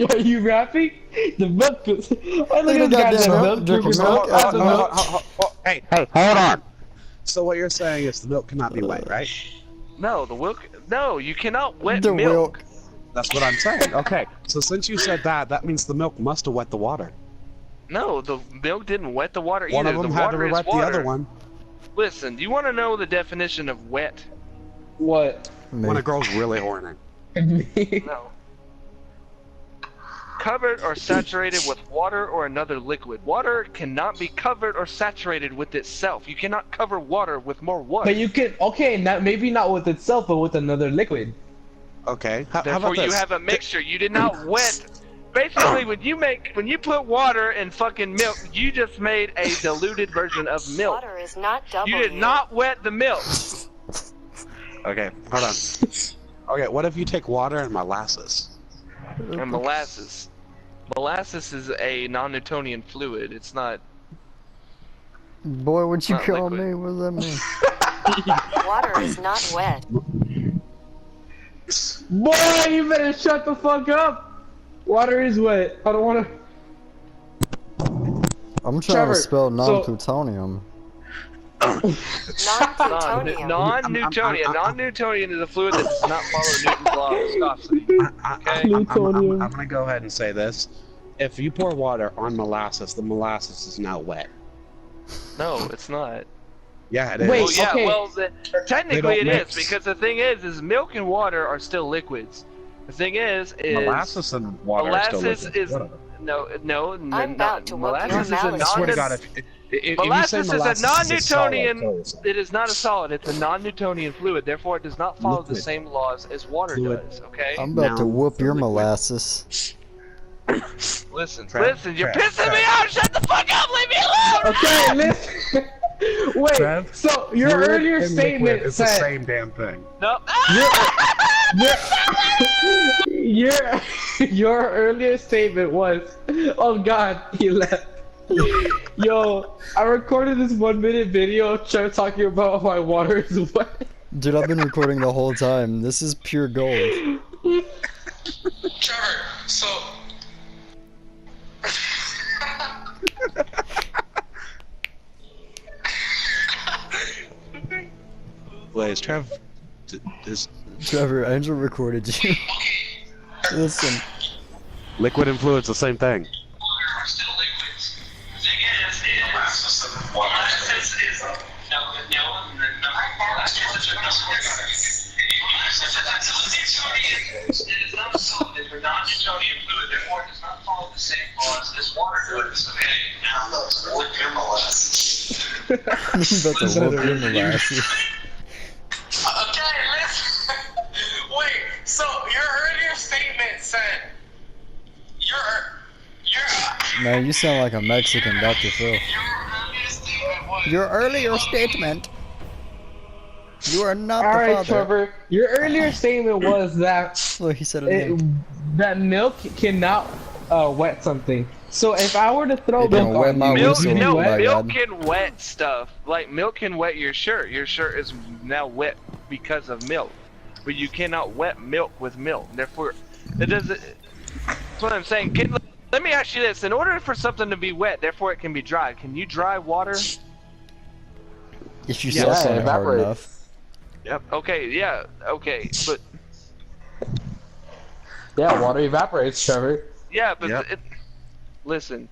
Are you rapping? The milk. I look at goddamn goddamn milk, milk. drinking Milk. milk. Hey, hold on. So what you're saying is the milk cannot be wet, right? No, the milk. No, you cannot wet The milk. That's what I'm saying. Okay, so since you said that, that means the milk must have wet the water. No, the milk didn't wet the water One either. of them The had to water is wet the water. other one. Listen, do you want to know the definition of wet? What? When a girl's really horny. No. Covered or saturated with water or another liquid. Water cannot be covered or saturated with itself. You cannot cover water with more water. But you can. Okay, not maybe not with itself, but with another liquid. Okay, how Therefore, about this? you have a mixture. You did not wet. Basically, when you put water in fucking milk, you just made a diluted version of milk. Water is not double. You did not wet the milk. Okay, hold on. Okay, what if you take water and molasses? And molasses. Molasses is a non-Newtonian fluid. It's not. Boy, what you Not call liquid. me? What does that mean? Water is not wet. Boy, you better shut the fuck up. Water is wet. I don't want to. I'm trying Trevor, to spell so- non-plutonium. Non-plutonium. Non-Newtonian. Non-Newtonian is a fluid that does not follow Newton's law of viscosity. I'm gonna go ahead and say this. If you pour water on molasses, the molasses is now wet. No, it's not. Yeah, it is. Wait, Well, yeah, okay. well, technically don't it mix. is, because the thing is milk and water are still liquids. The thing is molasses and water are still molasses liquid. is no, I'm about to whoop your molasses is a malice. I swear to non. God, if Molasses you is say a molasses non-Newtonian. solid, so It is not a solid. It's a non-Newtonian fluid. Therefore, it does not follow the Liquid. same laws as water Fluid. does. Okay. I'm about to Now, whoop your liquid. molasses. Listen, Trev, listen. You're Trev, pissing Trev. me off. Shut the fuck up. Leave me alone. Okay, listen. Wait. Trev, So your fluid earlier and statement liquid is the said. same damn thing. No. Your earlier statement was, oh God, he left. Yo, I recorded this 1-minute video of Trevor talking about why water is wet. Dude, I've been recording the whole time. This is pure gold. Trevor, so Wait, is Trev? Is Trevor, Angel recorded you. Listen. liquid and fluid's the same thing? water are still liquids. The thing is molasses is it is not a solid. It's a non-Newtonian fluid. Therefore, it does not follow the same laws as water does. Okay, now let's whoop your molasses. I'm about to whoop your molasses. Okay, listen. Wait, so your earlier statement said Man, you sound like a Mexican Dr. Phil. your earlier statement was Your earlier statement. You are not the Alright, father. Trevor. Your earlier statement was that Look, he said it. that milk cannot wet something. So if I were to throw It can milk wet on my you, Milk, whistle. would you no, wet? my milk God. can wet stuff. Like milk can wet your shirt. Your shirt is now wet because of milk, but you cannot wet milk with milk. Therefore, it doesn't. That's what I'm saying. Let me ask you this: in order for something to be wet, therefore it can be dry. Can you dry water? If you Yeah, suck on it it hard evaporates. enough. Yep. Okay. Yeah. Okay. But Yeah, water evaporates, Trevor. yeah. But Yep. listen.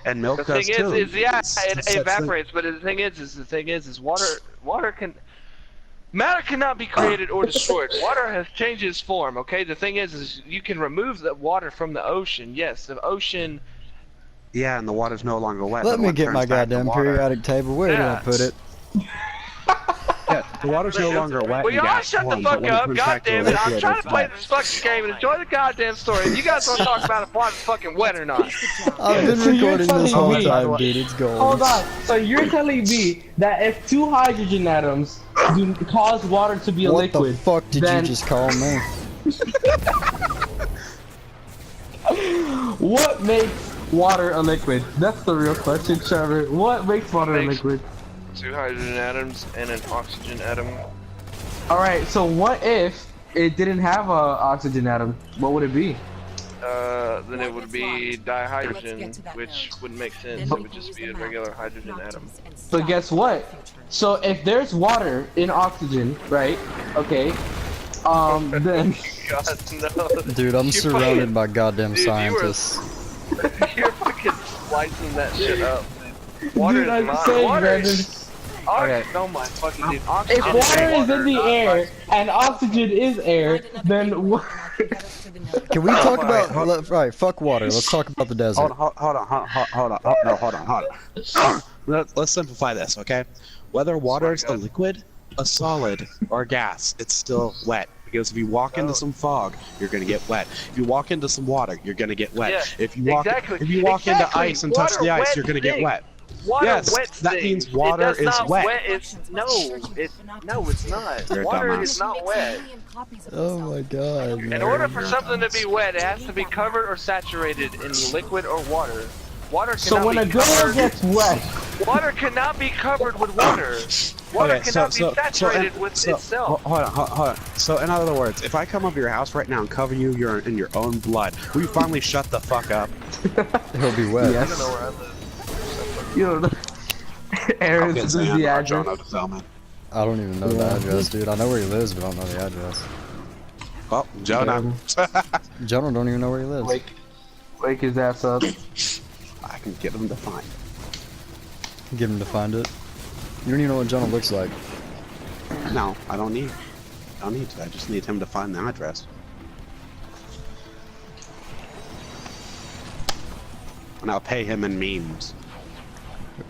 And milk The does thing too. is, yeah, It's it such thing. evaporates. But the thing is, water can. Matter cannot be created or destroyed. Water has changed its form. Okay. The thing is you can remove the water from the ocean. Yes, the ocean. Yeah, and the water's no longer wet. Let but me what get turns my back to goddamn water- periodic table. Where did I Yeah. put it? Yeah, the water's no longer wet. Will in y'all gas shut the form, but fuck when it up? turns God back to damn it! I'm liquid, trying to it's play wet. this fucking game and enjoy the goddamn story. And you guys want to talk about if water's fucking wet or not? I've been So you're recording this telling whole me- time, dude. It's gold. Hold on. So you're telling me that if 2 hydrogen atoms do cause water to be a What liquid, the fuck did then you just call me? what makes water a liquid? That's the real question, Trevor. What makes water a Makes- liquid? 2 hydrogen atoms and an oxygen atom. Alright, so what if it didn't have a oxygen atom? What would it be? then it would be dihydrogen, which wouldn't make sense. It would just be a regular hydrogen atom. But guess what? So if there's water in oxygen, right? Okay. Then God, no. Dude, I'm surrounded by goddamn Dude, scientists. You're fucking slicing that shit up. Water dude, is I'm not. saying, Water Brandon, is. Oh my fucking dude. if Oxygen water is in the not air like- and oxygen is air, then what? Can we talk about right? Fuck water. Let's talk about the desert. Hold on. Let's simplify this, okay? Whether water is a liquid, a solid, or a gas, it's still wet. Because if you walk into some fog, you're gonna get wet. If you walk into some water, you're gonna get wet. Yeah, if you walk exactly. into ice and touch Water the ice, wets you're gonna get things. wet. Water Yes, wets that things. means water it does is not wet. It's not. You're a Water dumbass. is not wet. Oh my god. In man. order for something to be wet, it has to be covered or saturated in liquid or water. Water cannot So when be a girl covered. gets wet, Water cannot be covered with water. Water Okay, cannot be saturated with itself. Hold on. So in other words, if I come up to your house right now and cover you in your own blood, will you finally shut the fuck up? He'll be wet. I don't know where I live. you know, Aaron, this is the address. I don't even know the address, dude. I know where he lives, but I don't know the address. Oh, Jonah. Jonah don't even know where he lives. Wake his ass up. I can get him to find it. Get him to find it. You don't even know what Jonah looks like. No, I don't need to. I just need him to find the address. And I'll pay him in memes.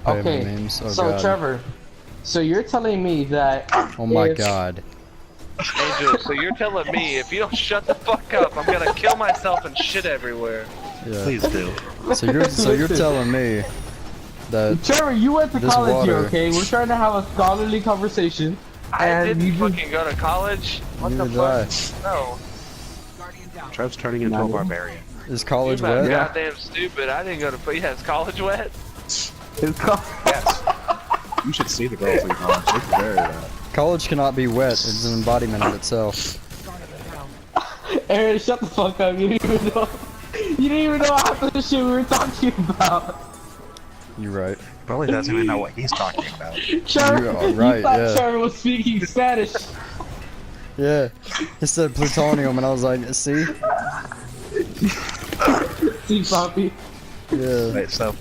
Pay him Okay, in memes. Oh, so god. Trevor, so you're telling me that Oh my if- god. Angel, so you're telling me if you don't shut the fuck up, I'm gonna kill myself and shit everywhere. Yeah. Please do. So you're telling me that Trevor, you went to This college here, water- okay? We're trying to have a scholarly conversation. I And didn't you just- fucking go to college. What the Neither fuck? No. Trev's turning into a barbarian. is college You're wet? goddamn stupid. I didn't go to. Yeah, is college wet? It's called- Yes. You should see the girls in college. They're very wet. College cannot be wet. It's an embodiment of itself. Aaron, shut the fuck up. You didn't even know. You didn't even know half of the shit we were talking about. You're right. Probably doesn't even know what he's talking about. Trevor, You are right, you thought yeah. Trevor was speaking Spanish. Yeah. It said plutonium, and I was like, see? See, Poppy. Yeah. Wait, so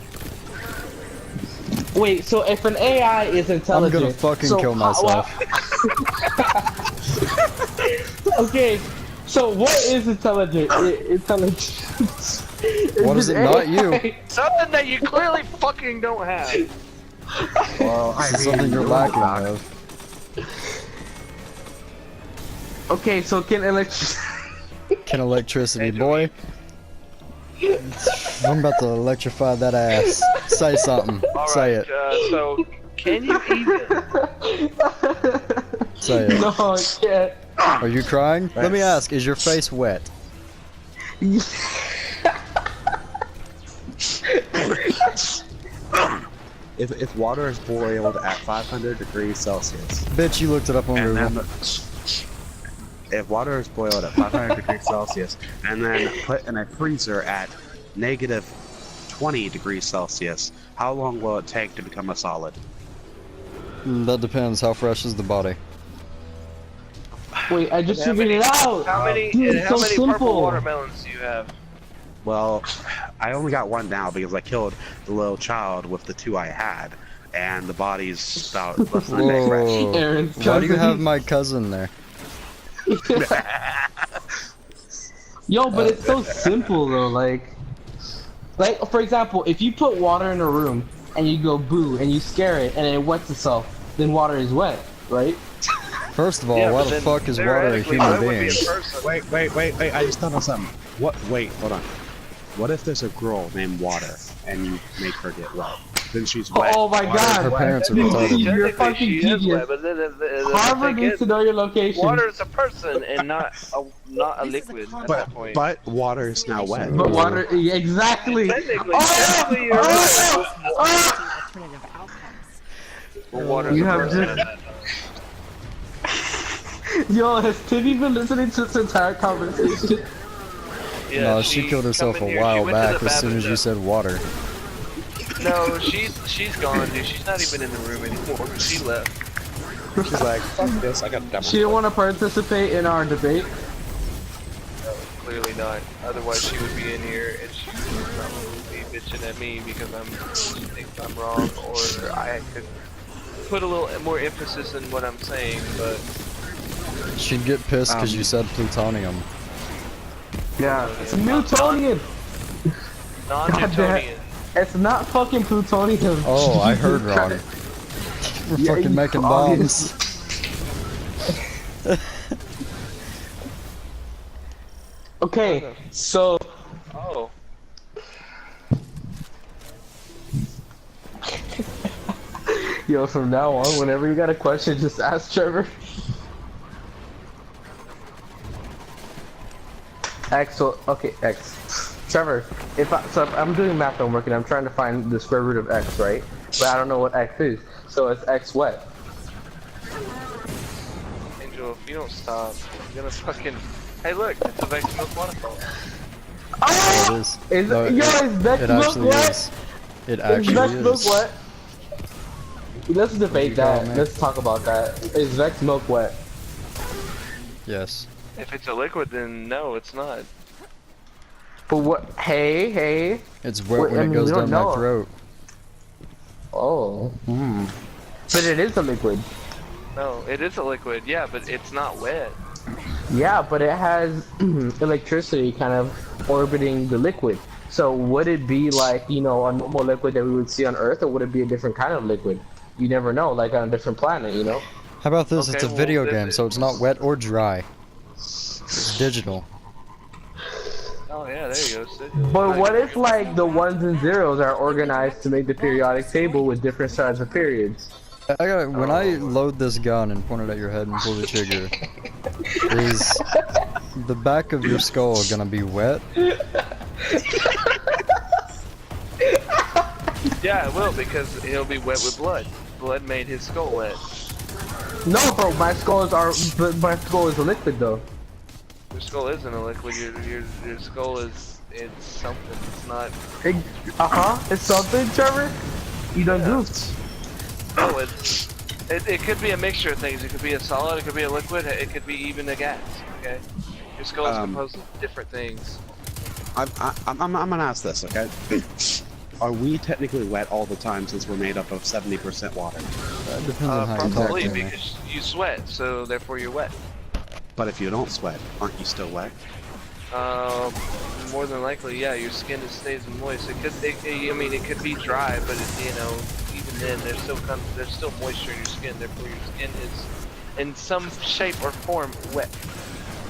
Wait, so if an AI is I'm intelligent, gonna fucking so kill myself. Okay, so what is intelligent? Intelligence. What is it? Not you. Something that you clearly fucking don't have. well, This is something you're lacking of. Okay, so can electricity? Can electricity, boy. I'm about to electrify that ass. Say something. Say it. So, can you even? Say it. No, I can't. Are you crying? Let me ask, is your face wet? if water is boiled at 500 degrees Celsius, Bitch, you looked it up on and Google. then if water is boiled at 500 degrees Celsius, and then put in a freezer at negative 20 degrees Celsius, how long will it take to become a solid? That depends. How fresh is the body? Wait, I just figured it out. How many? Dude, and it's how so many simple. purple watermelons do you have? Well, I only got one now because I killed the little child with the two I had, and the body's about less than a day fresh. Whoa. Aaron's Why do you have cousin. my cousin there? Yo, but it's so simple though. Like for example, if you put water in a room and you go boo and you scare it and it wets itself, then water is wet, right? First of all, Yeah, why but the then fuck is water a theoretically, human that would be a being? person. Wait, I just thought of something. Wait, hold on. What if there's a girl named Water, and you make her get wet? Then she's wet. Oh my god. Her parents are Technically, retarded. You're Technically, fucking she is wet, genius. but the Harvard thing needs is, to know your location. water is a person and not a liquid at that point. But water is now wet. But water, yeah, exactly. Technically, Oh! technically you're right. Well, water is You a have person just- at that time. Yo, has Timmy been listening to this entire conversation? Yeah, No, she killed herself come in a here, while she went to back the as soon as you bathtub. said water. No, she's gone, dude. She's not even in the room anymore. She left. She's like, fuck this, I got a demo. She didn't want to participate in our debate. No, clearly not. Otherwise, she would be in here and she would probably be bitching at me because she thinks I'm wrong, or I could put a little more emphasis in what I'm saying, but She'd get pissed because you said plutonium. Yeah, it's Newtonian. non-Newtonian. It's not fucking plutonium. Oh, I heard wrong. We're Yeah, fucking you making obvious. bombs. Okay, so Oh. yo, from now on, whenever you got a question, just ask Trevor. X, so, okay, X. Trevor, if I'm doing math homework and I'm trying to find the square root of X, right? But I don't know what X is, so it's X what? Angel, if you don't stop, I'm gonna fucking... Hey look, it's a Vex Milk waterfall. Oh! It is. Is No, it, yo, is Vex it Milk actually what? is. It Is actually Vex Milk is. what? Let's debate you call that. me? Let's talk about that. Is Vex Milk wet? Yes. If it's a liquid, then no, it's not. But what? Hey. It's wet Well, when I it mean, goes we don't down my know. throat. Oh. Hmm. But it is a liquid. No, it is a liquid, yeah, but it's not wet. Yeah, but it has electricity kind of orbiting the liquid. So would it be like, you know, a normal liquid that we would see on Earth, or would it be a different kind of liquid? You never know, like on a different planet, you know? How about this? Okay, It's a well, video this game, so it's not wet or dry. It's digital. Oh yeah, there you go. But what if like the ones and zeros are organized to make the periodic table with different sides of periods? When I load this gun and point it at your head and pull the trigger, is the back of your skull gonna be wet? Yeah, it will, because he'll be wet with blood. Blood made his skull wet. No, bro, my skull is a liquid though. Your skull isn't a liquid. Your skull is something. It's not. It's something, Trevor. You done goofed. No, it could be a mixture of things. It could be a solid. It could be a liquid. It could be even a gas. Okay. Your skull is composed of different things. I'm gonna ask this, okay? Are we technically wet all the time since we're made up of 70% water? That depends on how you talk Probably to me. because you sweat, so therefore you're wet. But if you don't sweat, aren't you still wet? More than likely, yeah. Your skin stays moist. It could be dry, but even then, there's still moisture in your skin. Therefore, your skin is, in some shape or form, wet.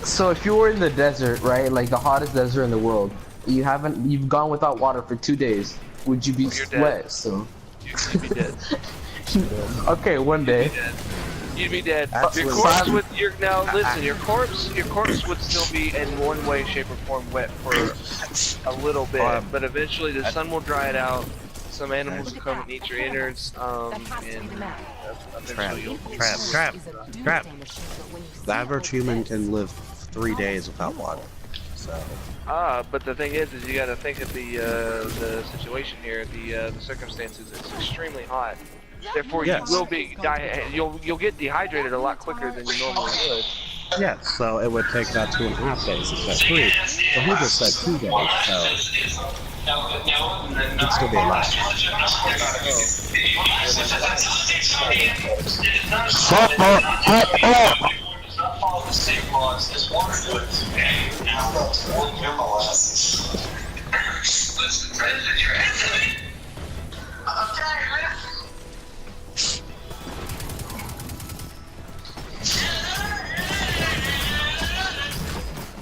So if you were in the desert, right, like the hottest desert in the world, you've gone without water for 2 days, would you be You're dead. wet? So You'd be dead. okay, one day. You'd be dead. Absolutely. Your corpse would. Your corpse would still be in one way, shape, or form wet for a little bit, but eventually the sun will dry it out. Some animals will come and eat your innards, and eventually you'll. Trap. The average human can live 3 days without water. So. But the thing is you got to think of the situation here, the circumstances. It's extremely hot. Therefore, Yes. you will be you'll get dehydrated a lot quicker than you normally would. Yes, so it would take that 2.5 days instead of 3. So he just said 2 days, so it'd still be alive. Does not follow the same laws as water does. Now that's more your molasses. Listen, President, you're answering. Okay, man.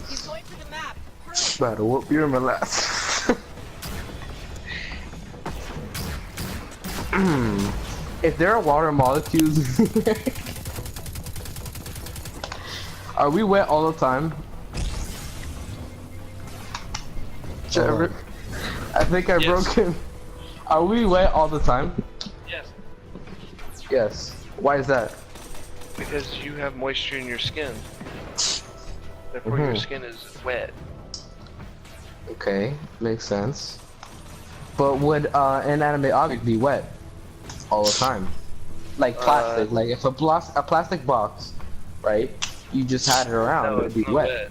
He's going to the map. About to whoop your molasses. If there are water molecules, are we wet all the time? Trevor, I think I broke him. Are we wet all the time? Yes. Yes. Why is that? Because you have moisture in your skin. Therefore, your skin is wet. Okay, makes sense. But would an inanimate object be wet all the time? Like plastic, like if a plastic box, right? You just had it around, No, it would it's be not wet. wet.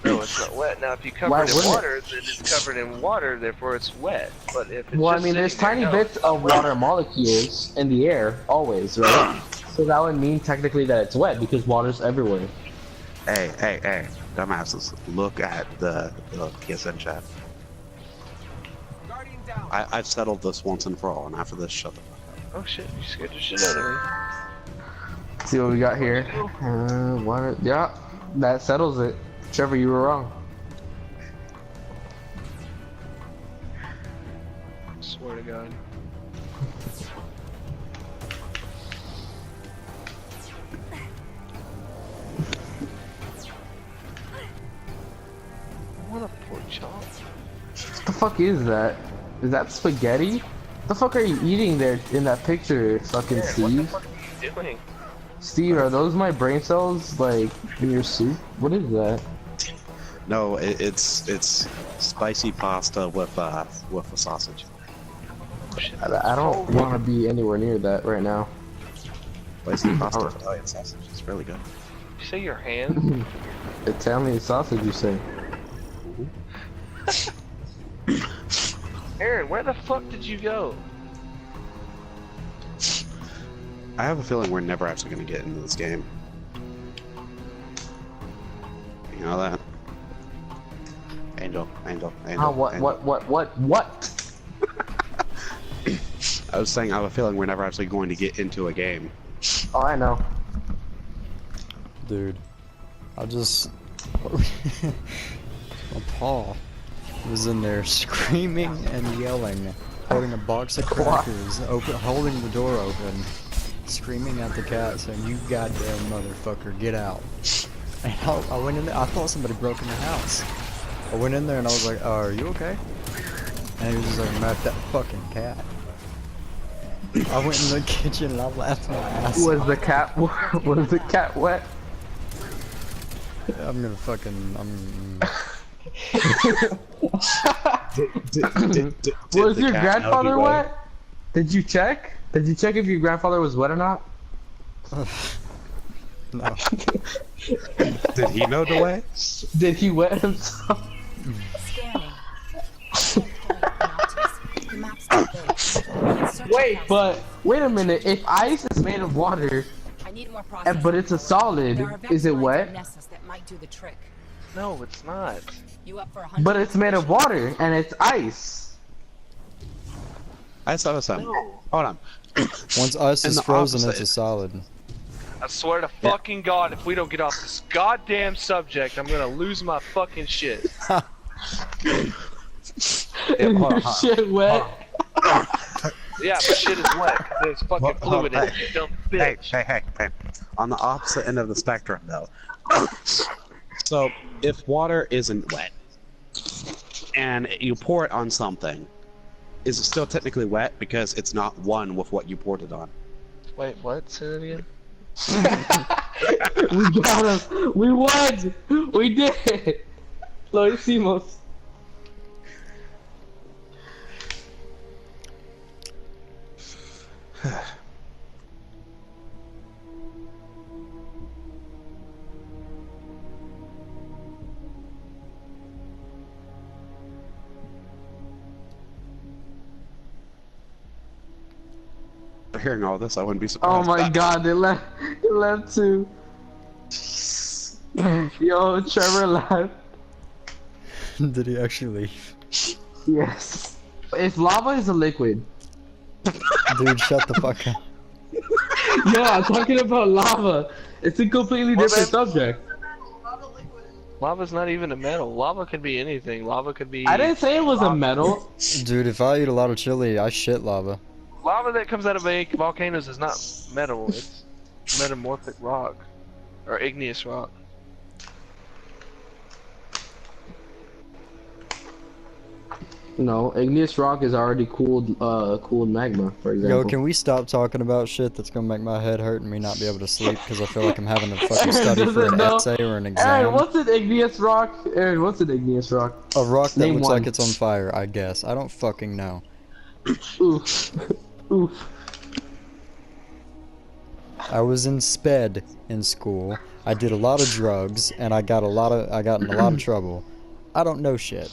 No, it's not wet. Now, if you cover Why it in wouldn't it? water, then it's covered in water, therefore it's wet. But if it's Well, I just mean, there's sitting there, tiny no, bits it's not of wet. water molecules in the air, always, right? So that would mean technically that it's wet because water's everywhere. Hey, dumbasses, look at the PSN chat. I've settled this once and for all, and after this, shut the fuck up. Oh shit, you scared the shit out of me. See what we got here? Water. Yeah, that settles it. Trevor, you were wrong. Swear to God. What a pork chop. What the fuck is that? Is that spaghetti? What the fuck are you eating there in that picture, fucking Man, what the Steve? fuck are you doing? Steve, are those my brain cells, like, in your soup? What is that? No, it's spicy pasta with a sausage. I don't want to be anywhere near that right now. Spicy pasta with Italian sausage. It's really good. You say your hand? Italian sausage, you say? Aaron, where the fuck did you go? I have a feeling we're never actually going to get into this game. You know that? Angel. Oh, what? I was saying I have a feeling we're never actually going to get into a game. Oh, I know. Dude, I just... My paw was in there screaming and yelling, holding a box of crackers, holding the door open, screaming at the cat saying, "You goddamn motherfucker, get out." And I went in there, I thought somebody broke in the house. I went in there and I was like, "Are you okay?" And he was just like, "Matt, that fucking cat." I went in the kitchen and I laughed my ass Was off. the cat wet? I'm gonna fucking, Was your grandfather wet? Did you check? Did you check if your grandfather was wet or not? No. Did he know the way? Did he wet himself? Scanning. The map's not there. Wait, but wait a minute. If ice is made of water, I need more processing. but it's a solid, There are is it vector lines wet? on Nessus that might do the trick. No, it's not. You up for 100? But it's made of water and it's ice. I saw something. No. Hold on. Once ice And is the frozen, opposite it's a is- solid. I swear to fucking God, if we don't get off this goddamn subject, I'm gonna lose my fucking shit. Hold on. Shit wet. Yeah, my shit is wet. 'Cause there's fucking fluid in it, you dumb bitch. Hey. On the opposite end of the spectrum, though. So, if water isn't wet, and you pour it on something, is it still technically wet because it's not one with what you poured it on? Wait, what? Say that again? We got him. We won. We did it. Lo hicimos. After hearing all this, I wouldn't be surprised. Oh my God, they left too. Yo, Trevor left. Did he actually leave? Yes. If lava is a liquid. Dude, shut the fuck up. No, I'm talking about lava. It's a completely different subject. Lava's not even a metal. Lava could be anything. Lava could be... I didn't say it was a metal. Dude, if I eat a lot of chili, I shit lava. Lava that comes out of volcanoes is not metal. It's metamorphic rock. Or igneous rock. No, igneous rock is already cooled magma, for example. Yo, can we stop talking about shit that's gonna make my head hurt and me not be able to sleep because I feel like I'm having to fucking study for an essay or an exam? Aaron, what's an igneous rock? Aaron, what's an igneous rock? A rock that Name looks one. like it's on fire, I guess. I don't fucking know. Oof. Oof. I was in sped in school. I did a lot of drugs and I got in a lot of trouble. I don't know shit.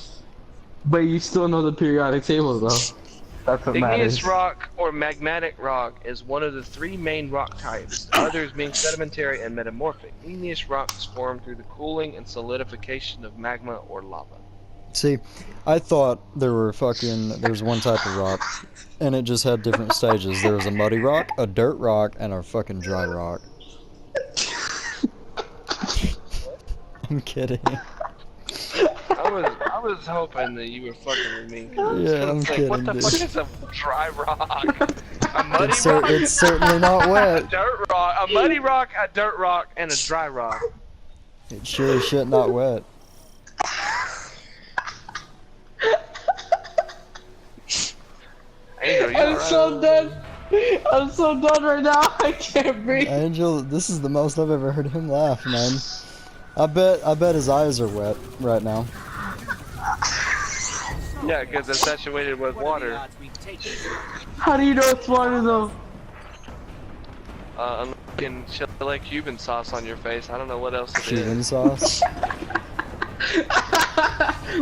But you still know the periodic table, though. That's what matters. Igneous rock or magmatic rock is one of the three main rock types, the others being sedimentary and metamorphic. Igneous rocks form through the cooling and solidification of magma or lava. See, I thought there was one type of rock, and it just had different stages. There was a muddy rock, a dirt rock, and a fucking dry rock. I'm kidding. I was hoping that you were fucking with me. Yeah, I'm kidding, What the dude. fuck is a dry rock? A muddy It's rock? it's certainly not A wet. dirt rock, a muddy rock, a dirt rock, and a dry rock. It's sure as shit not wet. Angel, you I'm alright? so done. I'm so done right now. I can't breathe. Angel, this is the most I've ever heard him laugh, man. I bet his eyes are wet right now. Yeah, because it's saturated with water. How do you know it's water, though? I'm looking chili Cuban sauce on your face. I don't know what else it Cuban is. sauce?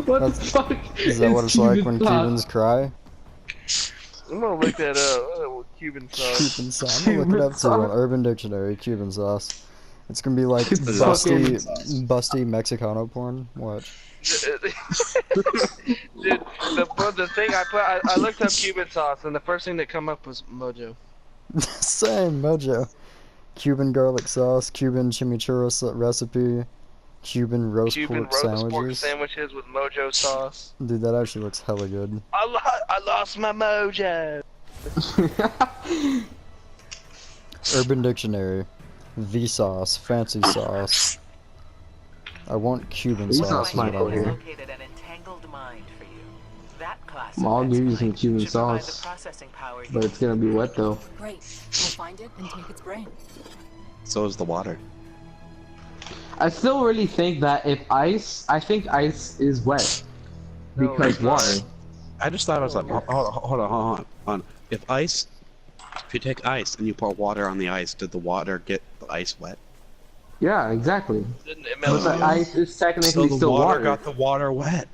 What That's- the fuck? Is that what it's like when sauce? Cubans cry? I'm gonna look that up. Cuban sauce. Cuban sauce. I'm gonna look it up too Cuban on Urban Dictionary. Cuban sauce. It's gonna be like Cuban busty Mexicano porn. What? Dude, the thing I looked up Cuban sauce, and the first thing that come up was Mojo. Same mojo. Cuban garlic sauce, Cuban chimichurri recipe, Cuban roast Cuban pork roast pork sandwiches. sandwiches with Mojo sauce. Dude, that actually looks hella good. I lost my mojo. Urban Dictionary. V sauce, fancy sauce. I want Cuban V sauce. sauce is might what I go want. here. Located an entangled mind for you. That class Well, I'll of give you some exploit Cuban should provide the sauce. processing power But it's gonna be wet, though. Great. We'll find it and take its brain. So is the water. I still really think that I think ice is wet. No, Because it's not. water. I just thought I was like, hold on. If you take ice and you pour water on the ice, did the water get the ice wet? Yeah, exactly. Didn't it But melt? the ice is So technically the still water water. got the water wet.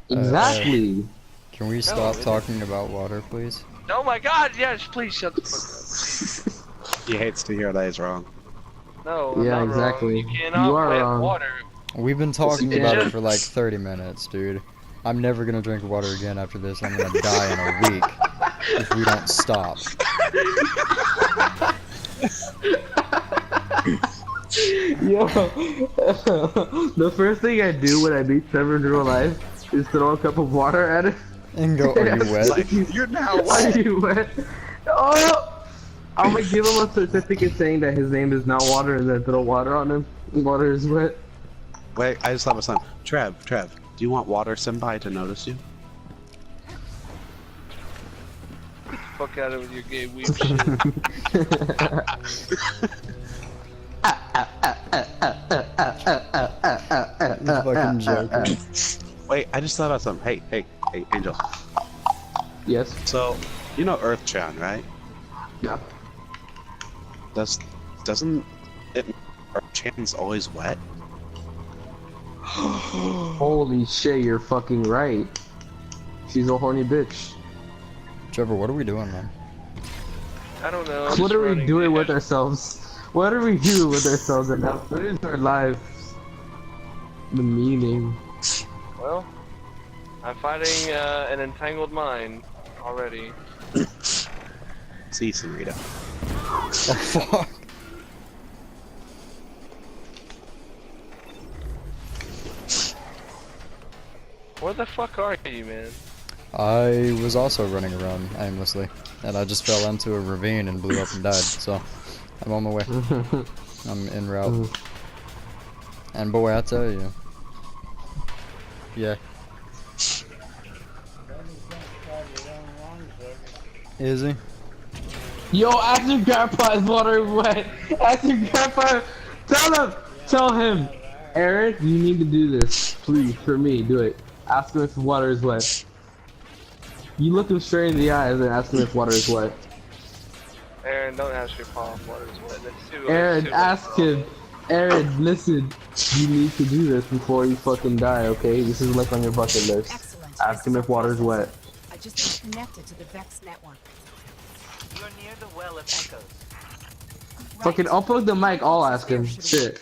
Exactly. Can we stop it talking about water, please? Oh my God! Yes, please shut the fuck He hates to hear that he's wrong. up. No, I'm Yeah, not exactly. Wrong. You cannot You are wet wrong. water. We've been talking you about can. it for like 30 minutes, dude. I'm never gonna drink water again after this. I'm gonna die in a week if we don't stop. Yo, the first thing I do when I meet Trevor in real life is throw a cup of water at him. And go, are you wet? You're now Are you wet? Oh! I'm gonna give him a certificate saying that his name is not water and then throw water on him. Water is wet. Wait, I just thought of something. Trev, do you want water senpai to notice you? Fuck out of with your gay weep shit. You fucking joking. Wait, I just thought of something. Hey, Angel. Yes. So, you know Earth-chan, right? Yeah. Doesn't it Earth-chan's always wet? Holy shit, you're fucking right. She's a horny bitch. Trevor, what are we doing, man? I don't know. What are we doing with ourselves? What are we doing with ourselves right now? What is our lives? The meaning. Well, I'm fighting an entangled mind already. See, Sarita. Oh, fuck. Where the fuck are you, man? I was also running around aimlessly, and I just fell into a ravine and blew up and died, so I'm on my way. I'm en route. And boy, I tell you. Yeah. Is he? Yo, ask your grandpa is water wet. Ask your grandpa. Tell him. Aaron, you need to do this. Please, for me, do it. Ask him if water is wet. You look him straight in the eyes and ask him if water is wet. Aaron, don't ask your pa if water is wet. Aaron, ask him. Aaron, listen. You need to do this before you fucking die, okay? This is like on your bucket list. Excellent. Ask him if water is wet. I just got connected to the Vex network. You're near the Well of Echoes. Fucking unplug the mic, I'll ask him. Shit.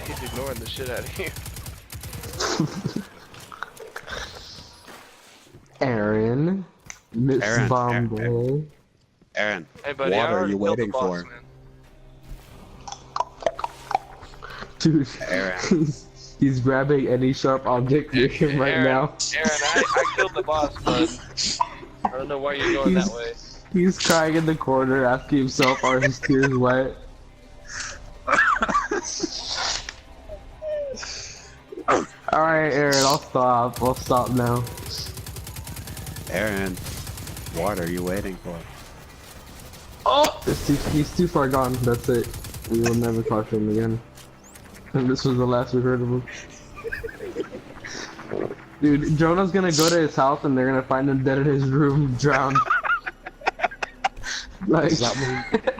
He's ignoring the shit out of you. Aaron. Miss Aaron, Bombay. Aaron, Hey, buddy, what I are already you killed the waiting boss, for? man. Dude, Aaron. he's grabbing any sharp object near him right Aaron, now. Aaron, I killed the boss, bud. I don't know why you're going that way. He's crying in the corner, asking himself, are his tears wet? Alright, Aaron, I'll stop. I'll stop now. Aaron, what are you waiting for? Oh! He's too far gone. That's it. We will never talk to him again. And this was the last we heard of him. Dude, Jonah's gonna go to his house and they're gonna find him dead in his room, drowned. Like, Does that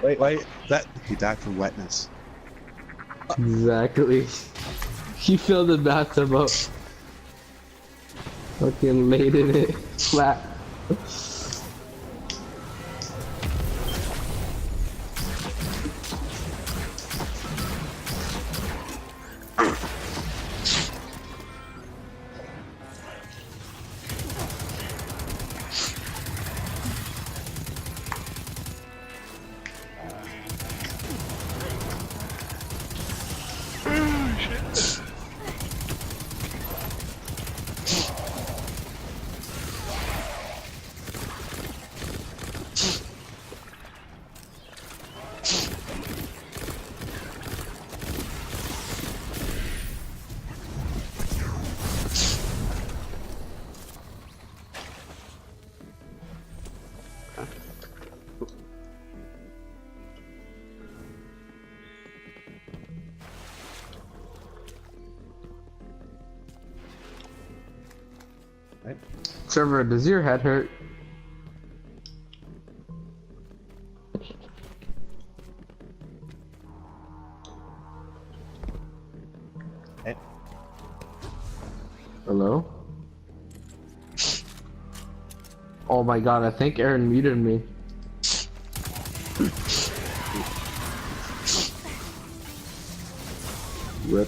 mean, wait, that he died from wetness. exactly. He filled the bathtub up. Fucking laid in it flat. Trevor, does your head hurt? Hey. Hello? Oh my god, I think Aaron muted me. Rip.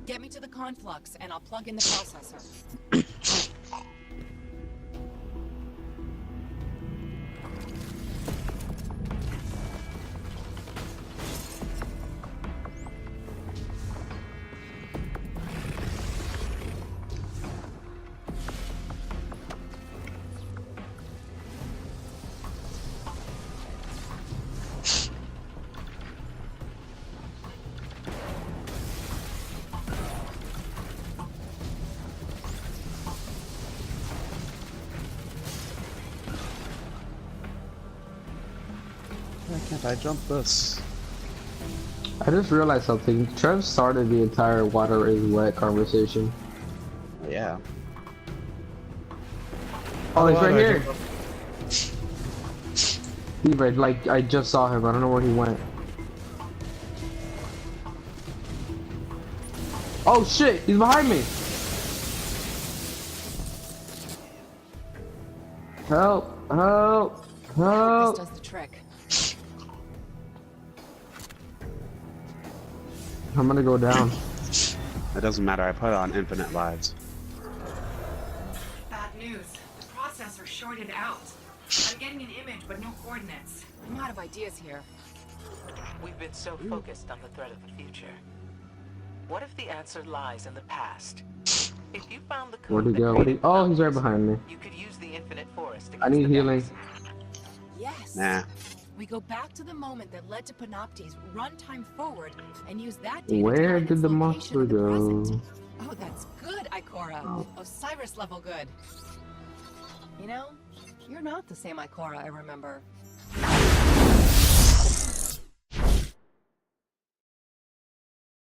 Get me to the conflux, and I'll plug in the processor. Why can't I jump this? I just realized something. Trev started the entire water is wet conversation. Yeah. Oh, he's Why right do I here. jump He's right, like, I just saw him. I don't know where he went. Oh shit, he's behind me. Help, help, help. This does the trick. I'm gonna go down. It doesn't matter, I put on infinite lives. Bad news. The processor shorted out. I'm getting an image, but no coordinates. I'm out of ideas here. We've been so focused on the threat of the future. What if the answer lies in the past? If you found the code Where'd he that go? created Oh, he's right numbers, behind me. you could use the infinite forest I against need the healing. Vex. Yes. Nah. We go back to the moment that led to Panoptes, run time forward, and use that data Where to find did its the location monster in the go? present. Oh, that's good, Ikora. Osiris level good. You know, you're not the same Ikora I remember.